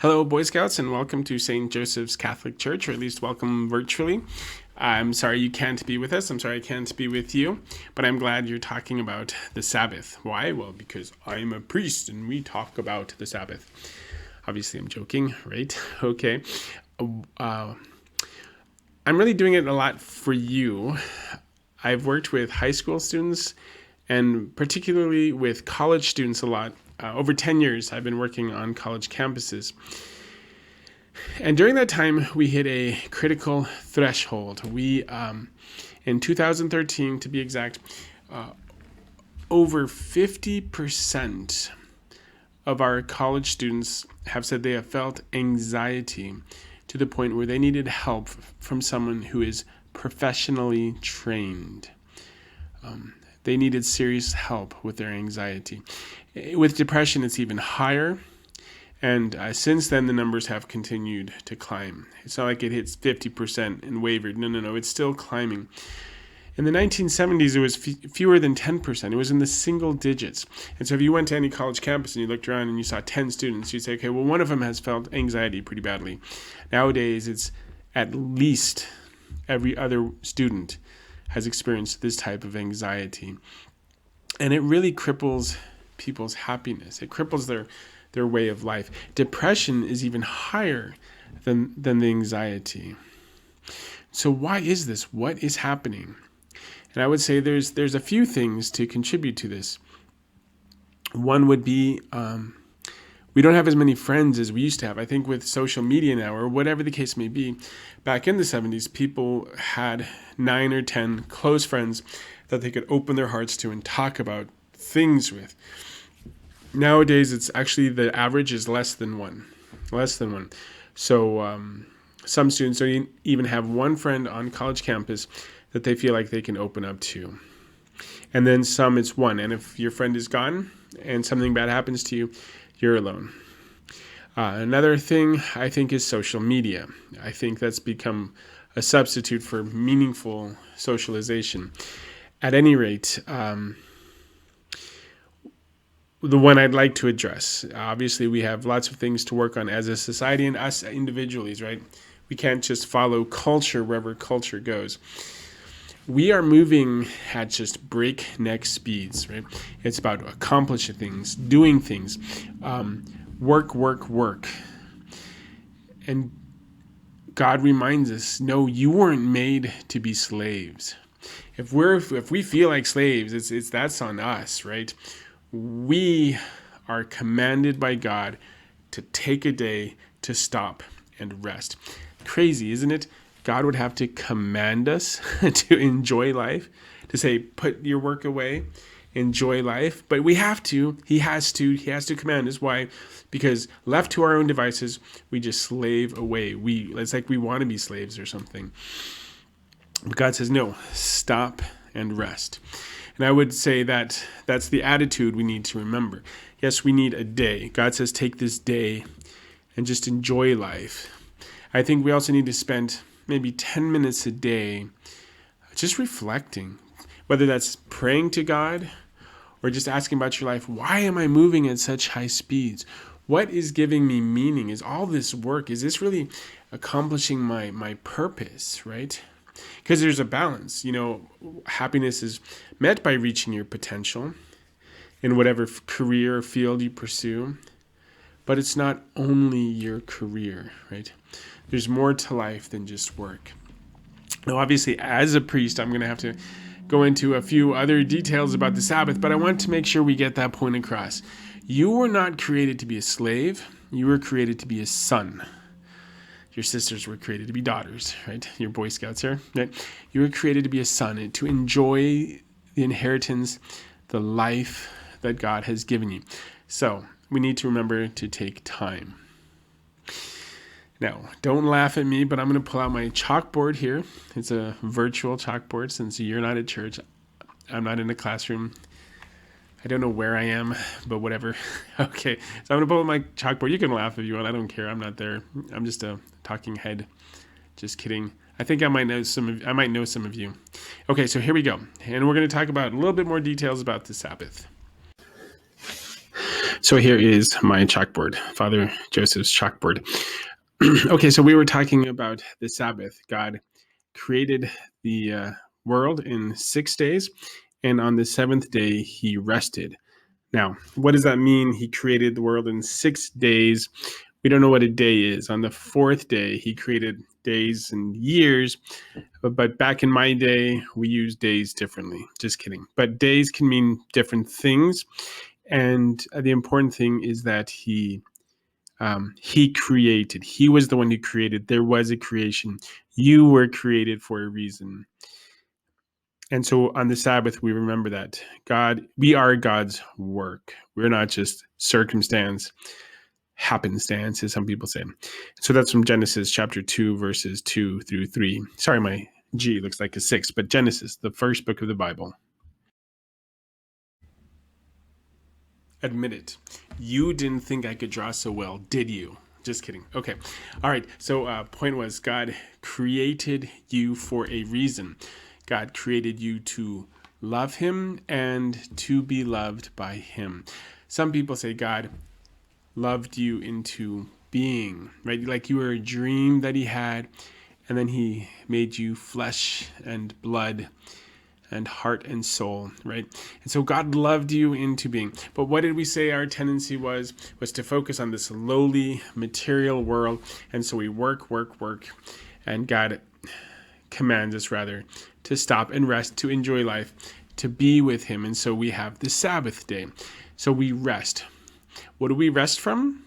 Hello, Boy Scouts, and welcome to St. Joseph's Catholic Church, or at least welcome virtually. I'm sorry you can't be with us. I'm sorry I can't be with you, but I'm glad you're talking about the Sabbath. Why? Well, because I'm a priest and we talk about the Sabbath. Obviously, I'm joking, right? Okay. I'm really doing it a lot for you. I've worked with high school students and particularly with college students a lot. Over 10 years, I've been working on college campuses. And during that time, we hit a critical threshold. In 2013, to be exact, over 50% of our college students have said they have felt anxiety to the point where they needed help from someone who is professionally trained. They needed serious help with their anxiety. With depression, it's even higher. And since then, the numbers have continued to climb. It's not like it hits 50% and wavered. No. It's still climbing. In the 1970s, it was fewer than 10%. It was in the single digits. And so if you went to any college campus and you looked around and you saw 10 students, you'd say, okay, well, one of them has felt anxiety pretty badly. Nowadays, it's at least every other student has experienced this type of anxiety. And it really cripples people's happiness. It cripples their way of life. Depression is even higher than the anxiety. So why is this? What is happening? And I would say there's a few things to contribute to this. One would be we don't have as many friends as we used to have. I think with social media now, or whatever the case may be, back in the 70s, people had 9 or 10 close friends that they could open their hearts to and talk about things with. Nowadays, it's actually the average is less than one. So some students don't even have one friend on college campus that they feel like they can open up to. And then some, it's one. And if your friend is gone and something bad happens to you, you're alone. Another thing I think is social media. I think that's become a substitute for meaningful socialization. At any rate, the one I'd like to address. Obviously, we have lots of things to work on as a society and us individuals, right? We can't just follow culture wherever culture goes. We are moving at just breakneck speeds, right? It's about accomplishing things, doing things, work. And God reminds us, no, you weren't made to be slaves. If we feel like slaves, that's on us, right? We are commanded by God to take a day to stop and rest. Crazy, isn't it? God would have to command us to enjoy life, to say, put your work away, enjoy life. But we have to. He has to command us. Why? Because left to our own devices, we just slave away. It's like we want to be slaves or something. But God says, no, stop and rest. And I would say that that's the attitude we need to remember. Yes, we need a day. God says, take this day and just enjoy life. I think we also need to spend maybe 10 minutes a day just reflecting, whether that's praying to God or just asking about your life. Why am I moving at such high speeds? What is giving me meaning? Is all this work? Is this really accomplishing my purpose, right? Because there's a balance. Happiness is met by reaching your potential in whatever career or field you pursue. But it's not only your career, right? There's more to life than just work. Now, obviously, as a priest, I'm going to have to go into a few other details about the Sabbath, but I want to make sure we get that point across. You were not created to be a slave. You were created to be a son. Your sisters were created to be daughters, right? Your Boy Scouts here, right? You were created to be a son, to enjoy the inheritance, the life that God has given you. So we need to remember to take time. Now, don't laugh at me, but I'm going to pull out my chalkboard here. It's a virtual chalkboard since you're not at church. I'm not in a classroom. I don't know where I am, but whatever. Okay, so I'm going to pull out my chalkboard. You can laugh if you want. I don't care. I'm not there. I'm just a talking head. Just kidding. I think I might know some of you. Okay, so here we go. And we're going to talk about a little bit more details about the Sabbath. So here is my chalkboard, Father Joseph's chalkboard. Okay, so we were talking about the Sabbath. God created the world in 6 days, and on the seventh day, he rested. Now, what does that mean? He created the world in 6 days. We don't know what a day is. On the fourth day, he created days and years. But back in my day, we use days differently. Just kidding. But days can mean different things. And the important thing is that he created. He was the one who created. There was a creation. You were created for a reason. And so on the Sabbath, we remember that we are God's work. We're not just circumstance, happenstance, as some people say. So that's from Genesis chapter 2, verses 2 through 3. Sorry, my G looks like a 6, but Genesis, the first book of the Bible. Admit it. You didn't think I could draw so well, did you? Just kidding. Okay. All right. So, point was, God created you for a reason. God created you to love Him and to be loved by Him. Some people say God loved you into being, right? Like you were a dream that He had, and then He made you flesh and blood and heart and soul, right? And so God loved you into being. But what did we say our tendency was to focus on this lowly material world. And so we work, and God commands us rather to stop and rest, to enjoy life, to be with Him. And so we have the Sabbath day. So we rest. What do we rest from?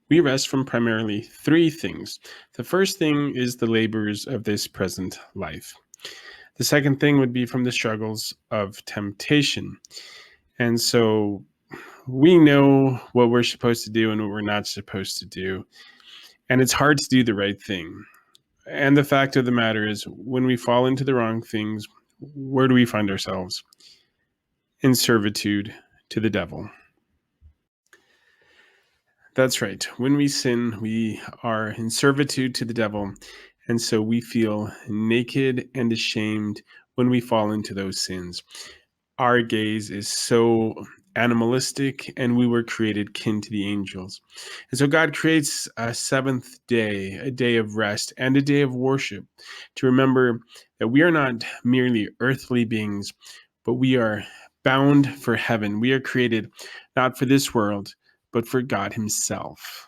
We rest from primarily three things. The first thing is the labors of this present life. The second thing would be from the struggles of temptation. And so we know what we're supposed to do and what we're not supposed to do. And it's hard to do the right thing. And the fact of the matter is, when we fall into the wrong things, where do we find ourselves? In servitude to the devil. That's right. When we sin, we are in servitude to the devil. And so we feel naked and ashamed when we fall into those sins. Our gaze is so animalistic, and we were created kin to the angels. And so God creates a seventh day, a day of rest, and a day of worship to remember that we are not merely earthly beings, but we are bound for heaven. We are created not for this world, but for God Himself.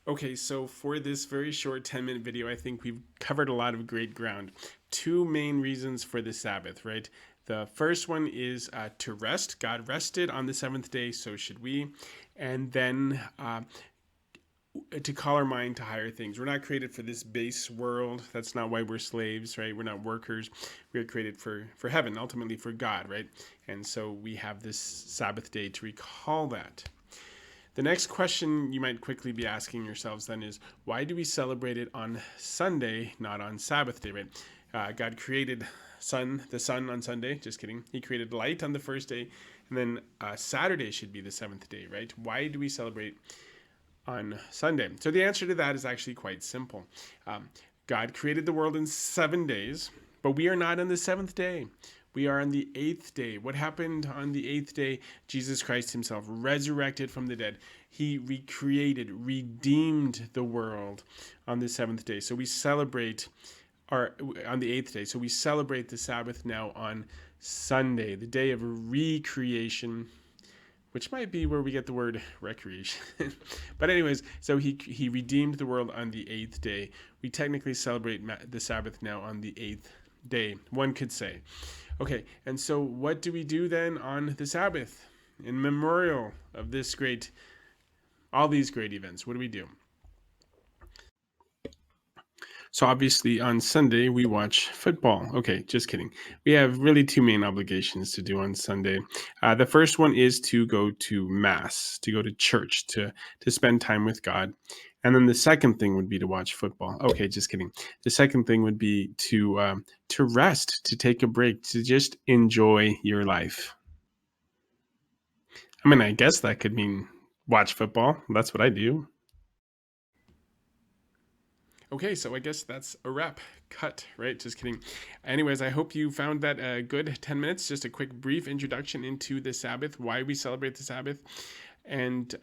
Okay, so for this very short 10-minute video, I think we've covered a lot of great ground. Two main reasons for the Sabbath, right? The first one is to rest. God rested on the seventh day, so should we. And then to call our mind to higher things. We're not created for this base world. That's not why we're slaves, right? We're not workers. We're created for heaven, ultimately for God, right? And so we have this Sabbath day to recall that. The next question you might quickly be asking yourselves then is, why do we celebrate it on Sunday, not on Sabbath day, right? God created the sun on Sunday. Just kidding. He created light on the first day, and then Saturday should be the seventh day, right? Why do we celebrate on Sunday? So the answer to that is actually quite simple. God created the world in 7 days, but we are not on the seventh day. We are on the eighth day. What happened on the eighth day? Jesus Christ Himself resurrected from the dead. He recreated, redeemed the world on the seventh day. So we celebrate on the eighth day. So we celebrate the Sabbath now on Sunday, the day of recreation, which might be where we get the word recreation. But anyways, so he redeemed the world on the eighth day. We technically celebrate the Sabbath now on the eighth day, one could say. Okay, and so what do we do then on the Sabbath in memorial of all these great events? What do we do? So obviously on Sunday we watch football. Okay, just kidding. We have really two main obligations to do on Sunday. The first one is to go to mass, to go to church, to spend time with God. And then the second thing would be to watch football. Okay, just kidding. The second thing would be to rest, to take a break, to just enjoy your life. I mean, I guess that could mean watch football. That's what I do. Okay, so I guess that's a wrap. cut, right? Just kidding. Anyways, I hope you found that a good 10 minutes, just a quick brief introduction into the Sabbath, why we celebrate the Sabbath. And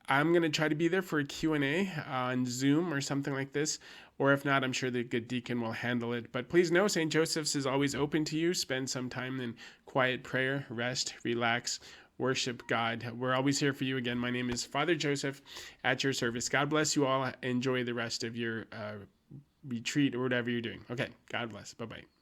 I'm going to try to be there for a Q&A on Zoom or something like this. Or if not, I'm sure the good deacon will handle it. But please know St. Joseph's is always open to you. Spend some time in quiet prayer, rest, relax, worship God. We're always here for you. Again, my name is Father Joseph at your service. God bless you all. Enjoy the rest of your retreat or whatever you're doing. Okay, God bless. Bye-bye.